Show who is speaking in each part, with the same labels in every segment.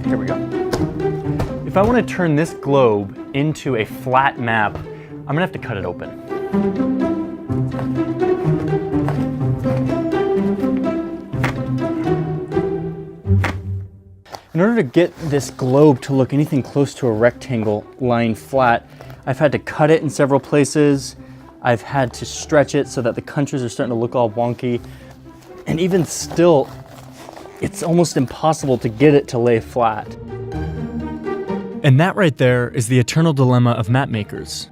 Speaker 1: Here we go. If I want to turn this globe into a flat map, I'm gonna have to cut it open. In order to get this globe to look anything close to a rectangle lying flat, I've had to cut it in several places. I've had to stretch it so that the countries are starting to look all wonky. And even still, it's almost impossible to get it to lay flat. And that right there is the eternal dilemma of map makers.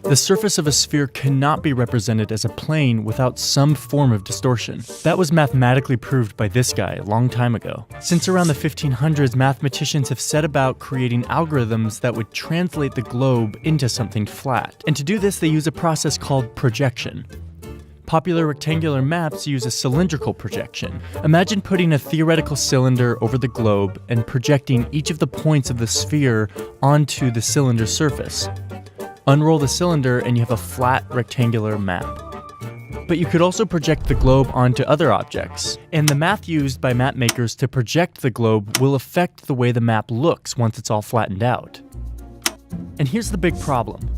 Speaker 1: The surface of a sphere cannot be represented as a plane without some form of distortion. That was mathematically proved by this guy a long time ago. Since around the 1500s, mathematicians have set about creating algorithms that would translate the globe into something flat. And to do this, they use a process called projection. Popular rectangular maps use a cylindrical projection. Imagine putting a theoretical cylinder over the globe and projecting each of the points of the sphere onto the cylinder surface. Unroll the cylinder and you have a flat rectangular map. But you could also project the globe onto other objects, and the math used by map makers to project the globe will affect the way the map looks once it's all flattened out. And here's the big problem.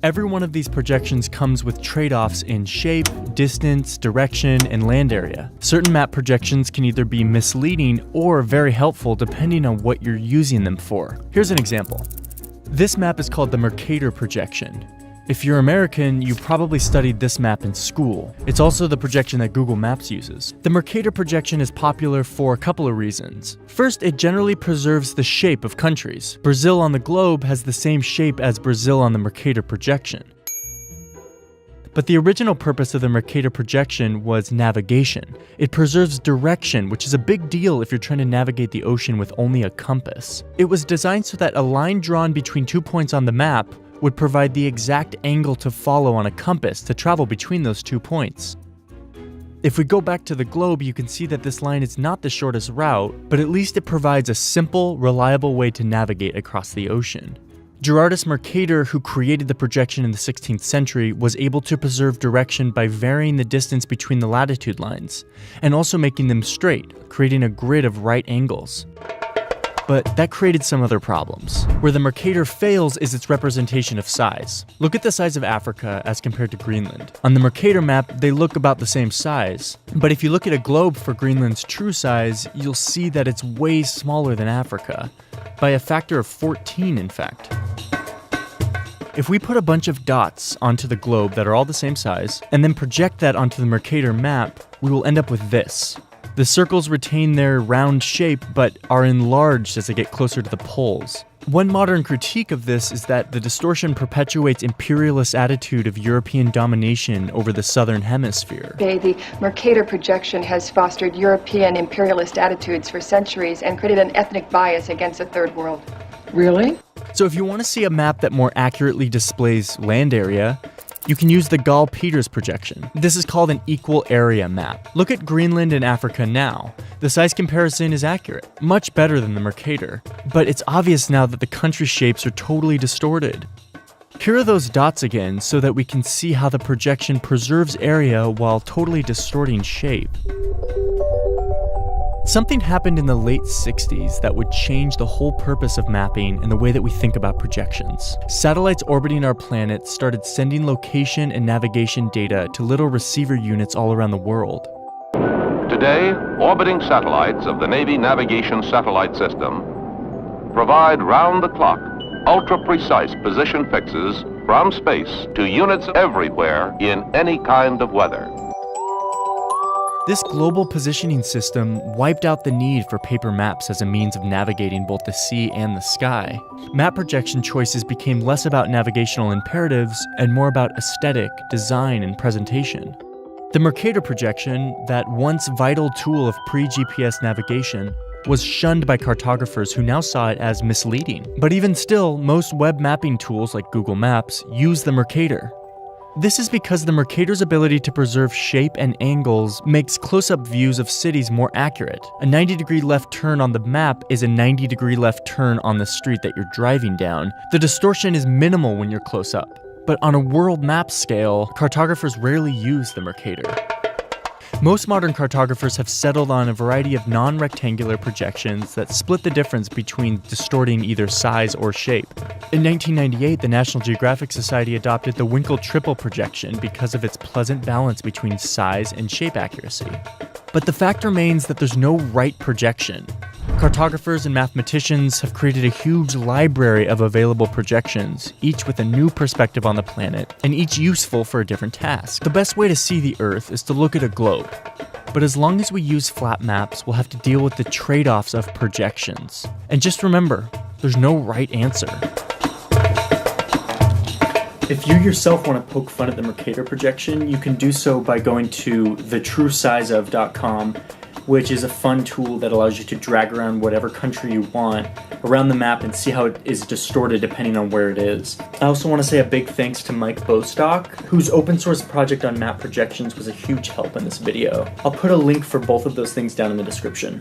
Speaker 1: Every one of these projections comes with trade-offs in shape, distance, direction, and land area. Certain map projections can either be misleading or very helpful depending on what you're using them for. Here's an example. This map is called the Mercator projection. If you're American, you probably studied this map in school. It's also the projection that Google Maps uses. The Mercator projection is popular for a couple of reasons. First, it generally preserves the shape of countries. Brazil on the globe has the same shape as Brazil on the Mercator projection. But the original purpose of the Mercator projection was navigation. It preserves direction, which is a big deal if you're trying to navigate the ocean with only a compass. It was designed so that a line drawn between 2 points on the map would provide the exact angle to follow on a compass to travel between those 2 points. If we go back to the globe, you can see that this line is not the shortest route, but at least it provides a simple, reliable way to navigate across the ocean. Gerardus Mercator, who created the projection in the 16th century, was able to preserve direction by varying the distance between the latitude lines, and also making them straight, creating a grid of right angles. But that created some other problems. Where the Mercator fails is its representation of size. Look at the size of Africa as compared to Greenland. On the Mercator map, they look about the same size. But if you look at a globe for Greenland's true size, you'll see that it's way smaller than Africa. By a factor of 14, in fact. If we put a bunch of dots onto the globe that are all the same size, and then project that onto the Mercator map, we will end up with this. The circles retain their round shape, but are enlarged as they get closer to the poles. One modern critique of this is that the distortion perpetuates imperialist attitude of European domination over the southern hemisphere.
Speaker 2: The Mercator projection has fostered European imperialist attitudes for centuries and created an ethnic bias against the Third World.
Speaker 3: Really?
Speaker 1: So if you want to see a map that more accurately displays land area, you can use the Gall-Peters projection. This is called an equal area map. Look at Greenland and Africa now. The size comparison is accurate, much better than the Mercator. But it's obvious now that the country shapes are totally distorted. Here are those dots again so that we can see how the projection preserves area while totally distorting shape. Something happened in the late 60s that would change the whole purpose of mapping and the way that we think about projections. Satellites orbiting our planet started sending location and navigation data to little receiver units all around the world.
Speaker 4: Today, orbiting satellites of the Navy Navigation Satellite System provide round-the-clock, ultra-precise position fixes from space to units everywhere in any kind of weather.
Speaker 1: This global positioning system wiped out the need for paper maps as a means of navigating both the sea and the sky. Map projection choices became less about navigational imperatives and more about aesthetic, design, and presentation. The Mercator projection, that once vital tool of pre-GPS navigation, was shunned by cartographers who now saw it as misleading. But even still, most web mapping tools like Google Maps use the Mercator. This is because the Mercator's ability to preserve shape and angles makes close-up views of cities more accurate. A 90-degree left turn on the map is a 90-degree left turn on the street that you're driving down. The distortion is minimal when you're close up. But on a world map scale, cartographers rarely use the Mercator. Most modern cartographers have settled on a variety of non-rectangular projections that split the difference between distorting either size or shape. In 1998, the National Geographic Society adopted the Winkel triple projection because of its pleasant balance between size and shape accuracy. But the fact remains that there's no right projection. Cartographers and mathematicians have created a huge library of available projections, each with a new perspective on the planet, and each useful for a different task. The best way to see the Earth is to look at a globe. But as long as we use flat maps, we'll have to deal with the trade-offs of projections. And just remember, there's no right answer. If you yourself want to poke fun at the Mercator projection, you can do so by going to thetruesizeof.com, which is a fun tool that allows you to drag around whatever country you want around the map and see how it is distorted depending on where it is. I also want to say a big thanks to Mike Bostock, whose open source project on map projections was a huge help in this video. I'll put a link for both of those things down in the description.